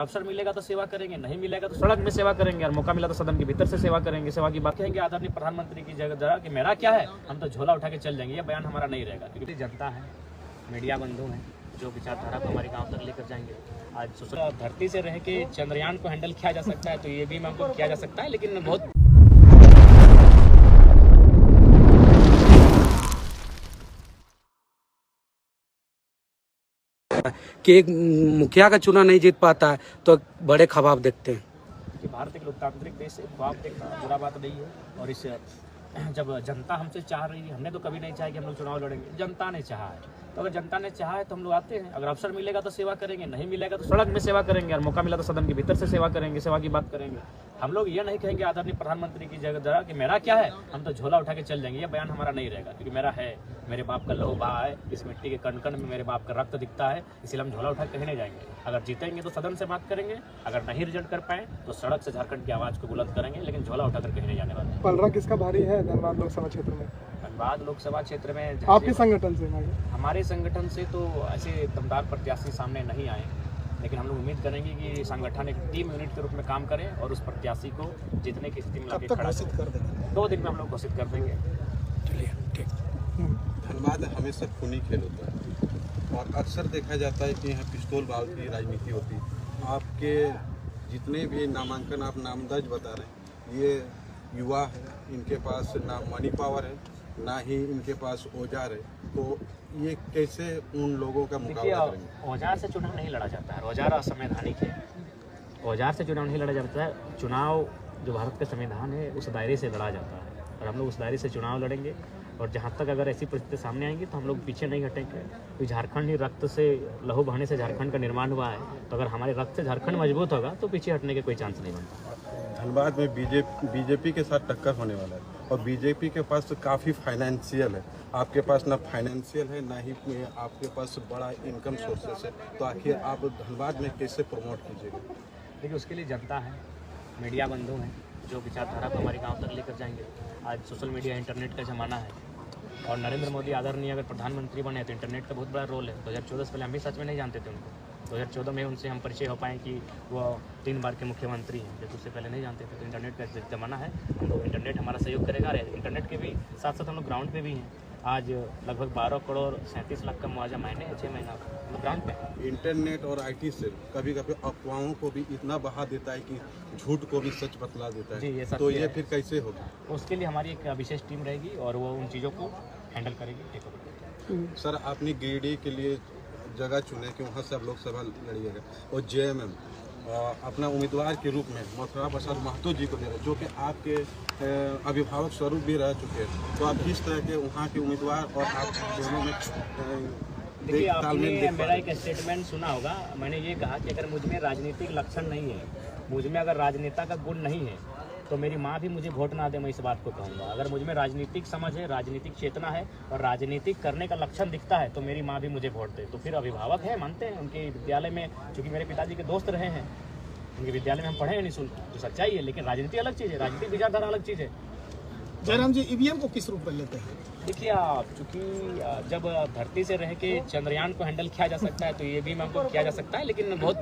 अवसर मिलेगा तो सेवा करेंगे, नहीं मिलेगा तो सड़क में सेवा करेंगे, और मौका मिला तो सदन के भीतर से सेवा करेंगे। सेवा की बात कहेंगे आदरणीय प्रधानमंत्री की जगह कि मेरा क्या है, हम तो झोला उठा के चल जाएंगे, ये बयान हमारा नहीं रहेगा। क्योंकि जनता है, मीडिया बंधु हैं, जो विचारधारा को हमारे गांव तक लेकर जाएंगे। आज धरती से रह के चंद्रयान को हैंडल किया जा सकता है, तो ये भी हमको किया जा सकता है, लेकिन बहुत कि एक मुखिया का चुनाव नहीं जीत पाता है तो बड़े ख्वाब देखते हैं कि भारत एक लोकतांत्रिक देश है, ख्वाब देखना बुरा बात नहीं है। और इस जब जनता हमसे चाह रही है, हमने तो कभी नहीं चाहा कि हम लोग चुनाव लड़ेंगे, जनता ने चाहा है। तो अगर जनता ने चाहा है तो हम लोग आते हैं। अगर अवसर मिलेगा तो सेवा करेंगे, नहीं मिलेगा तो सड़क में सेवा करेंगे, और मौका मिला तो सदन के भीतर से सेवा करेंगे। सेवा की बात करेंगे, हम लोग ये नहीं कहेंगे आदरणीय प्रधानमंत्री की जगह कि मेरा क्या है, हम तो झोला उठा के चल जाएंगे, ये बयान हमारा नहीं रहेगा। क्योंकि मेरा है, मेरे बाप का लहू बहा है, इस मिट्टी के कण कण में मेरे बाप का रक्त दिखता है, इसलिए हम झोला उठा के कहीं नहीं जाएंगे। अगर जीतेंगे तो सदन से बात करेंगे, अगर नहीं रिजल्ट कर पाए तो सड़क से झारखंड की आवाज़ को बुलंद करेंगे, लेकिन झोला उठाकर कहीं नहीं जाने वाले। पलड़ा किसका भारी है धनबाद लोकसभा क्षेत्र में? धनबाद लोकसभा क्षेत्र में आपके संगठन से? हमारे संगठन से तो ऐसे दमदार प्रत्याशी सामने नहीं आए, लेकिन हम लोग उम्मीद करेंगे कि संगठन एक टीम यूनिट के रूप में काम करें और उस प्रत्याशी को जीतने की स्थिति में लाके खड़ा करें। 2 दिन में हम लोग घोषित कर देंगे। चलिए ठीक। धनबाद हमेशा खूनी खेल होता है और अक्सर देखा जाता है कि यहाँ पिस्तौल बाल की राजनीति होती है। आपके जितने भी नामांकन आप नामदर्ज बता रहे हैं, ये युवा है, इनके पास ना मनी पावर है, ना ही इनके पास औजार है, तो ये कैसे उन लोगों का मुकाबला करेंगे? औजार से चुनाव नहीं लड़ा जाता है, औजार असंवैधानिक है। औजार से चुनाव नहीं लड़ा जाता है। चुनाव जो भारत का संविधान है उस दायरे से लड़ा जाता है, और हम लोग उस दायरे से चुनाव लड़ेंगे। और जहाँ तक अगर ऐसी परिस्थिति सामने आएंगी तो हम लोग पीछे नहीं हटेंगे। तो झारखंड ही रक्त से, लहू बहाने से झारखंड का निर्माण हुआ है, तो अगर हमारे रक्त से झारखंड मजबूत होगा तो पीछे हटने के कोई चांस नहीं बनता। धनबाद में बीजेपी के साथ टक्कर होने वाला है, और बीजेपी के पास तो काफ़ी फाइनेंशियल है, आपके पास ना फाइनेंशियल है, ना ही आपके पास बड़ा इनकम सोर्सेस है, तो आखिर आप धनबाद में कैसे प्रमोट कीजिएगा? देखिए, उसके लिए जनता है, मीडिया बंधु हैं, जो विचारधारा को हमारे गांव तक लेकर जाएंगे। आज सोशल मीडिया, इंटरनेट का ज़माना है, और नरेंद्र मोदी आदरणीय अगर प्रधानमंत्री बने तो इंटरनेट का बहुत बड़ा रोल है। 2014 से पहले हम भी सच में नहीं जानते थे उनको। 2014 में उनसे हम परिचय हो पाए कि वो 3 बार के मुख्यमंत्री हैं, जबकि उससे पहले नहीं जानते थे। तो इंटरनेट का ज़माना है, हम लोग इंटरनेट हमारा सहयोग करेगा। इंटरनेट के भी साथ साथ हम लोग ग्राउंड पे भी हैं। आज लगभग 12 करोड़ 37 लाख का मुआवजा महीने 6 महीना ग्राउंड पे। इंटरनेट और IT से कभी कभी अफवाहों को भी इतना बहा देता है कि झूठ को भी सच बतला देता है। जी, ये तो ये फिर कैसे होगा? उसके लिए हमारी एक विशेष टीम रहेगी और वो उन चीज़ों को हैंडल करेगी, टेक ओवर। सर, आपने गिरिडीह के लिए जगह चुने कि वहाँ से आप लोकसभा लड़िएगा, और JMM अपना उम्मीदवार के रूप में मथुरा प्रसाद महतो जी को दे रहे हैं, जो कि आपके अभिभावक स्वरूप भी रह चुके हैं। तो आप किस तरह के वहाँ के उम्मीदवार और आप दोनों में देखिए, आपने मेरा एक स्टेटमेंट सुना होगा। मैंने ये कहा कि अगर मुझ में राजनीतिक लक्षण नहीं है, मुझ में अगर राजनेता का गुण नहीं है, तो मेरी माँ भी मुझे वोट ना दे, मैं इस बात को कहूँगा। अगर मुझ में राजनीतिक समझ है, राजनीतिक चेतना है और राजनीतिक करने का लक्षण दिखता है, तो मेरी माँ भी मुझे वोट दे। तो फिर अभिभावक है, मानते हैं, उनके विद्यालय में, चूँकि मेरे पिताजी के दोस्त रहे हैं, उनके विद्यालय में हम पढ़े हैं निःशुल्क, तो सच्चाई है। लेकिन राजनीति अलग चीज़ है, राजनीतिक विचारधारा अलग चीज़ है। जयराम जी, EVM को किस रूप में लेते हैं? देखिए, आप चूँकि जब धरती से रह के चंद्रयान को हैंडल किया जा सकता है, तो EVM हमको किया जा सकता है, लेकिन बहुत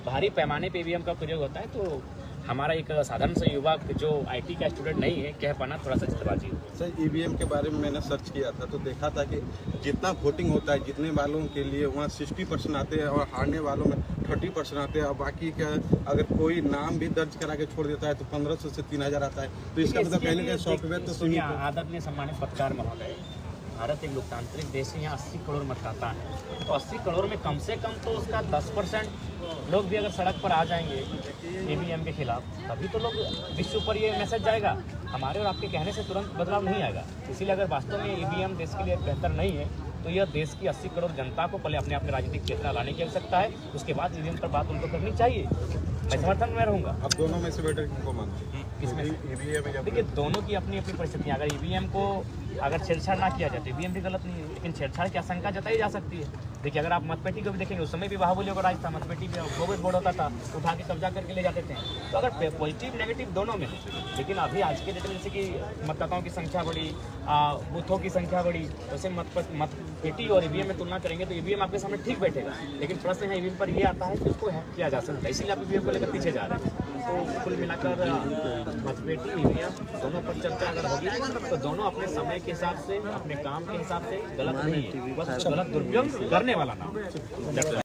भारी पैमाने पे EVM का प्रयोग होता है। तो हमारा एक साधारण सा युवक जो IT का स्टूडेंट नहीं है, कह पाना थोड़ा सा जल्दबाजी है। सर, EVM के बारे में मैंने सर्च किया था, तो देखा था कि जितना वोटिंग होता है, जितने वालों के लिए वहाँ 60% आते हैं और हारने वालों में 30% आते हैं, और बाकी का अगर कोई नाम भी दर्ज करा के छोड़ देता है तो 1500 से 3000 आता है। तो इसका मतलब कहने का सॉफ्टवेयर तो सुनिए। आदरणीय सम्मानित पत्रकार महोदय, भारत एक लोकतांत्रिक देश है, यहाँ 80 करोड़ मतदाता है। तो 80 करोड़ में कम से कम तो उसका 10% लोग भी अगर सड़क पर आ जाएंगे EVM के खिलाफ, तभी तो लोग विश्व पर ये मैसेज जाएगा। हमारे और आपके कहने से तुरंत बदलाव नहीं आएगा। इसीलिए अगर वास्तव में EVM देश के लिए बेहतर नहीं है, तो यह देश की 80 करोड़ जनता को पहले अपने आप में राजनीतिक चेतना लाने की आवश्यकता है। उसके बाद EVM पर बात उनको करनी चाहिए। मैं समर्थन में रहूँगा। आप दोनों में से बेटर किसको मानते हैं? इसमें EVM या देखिए, दोनों की अपनी अपनी परिस्थितियाँ। अगर EVM को अगर छेड़छाड़ ना किया जाए तो EVM भी गलत नहीं है, लेकिन छेड़छाड़ की आशंका जताई जा सकती है। देखिए अगर आप मतपेटी को भी देखेंगे, उस समय भी बाहुबलियों का राज था, मतपेटी पे बोगस वोट होता था, उठा के कब्जा करके ले जाते थे। तो अगर पॉजिटिव नेगेटिव दोनों में, लेकिन अभी आज के डेट में जैसे कि मतदाताओं की संख्या बढ़ी, बूथों की संख्या बढ़ी, वैसे मतपेटी और ईवीएम में तुलना करेंगे तो ईवीएम आपके सामने ठीक बैठेगा, लेकिन प्रश्न है ईवीएम पर ये आता है कि उसको हैक किया जा सकता है, इसीलिए आप ईवीएम को लेकर पीछे जा रहे हैं। तो कुल मिलाकर मतपेटी ईवीएम दोनों पर चर्चा अगर होगी तो दोनों अपने समय के हिसाब से, अपने काम के हिसाब से गलत नहीं है, बस गलत दुरुपयोग करने वाला नाम है।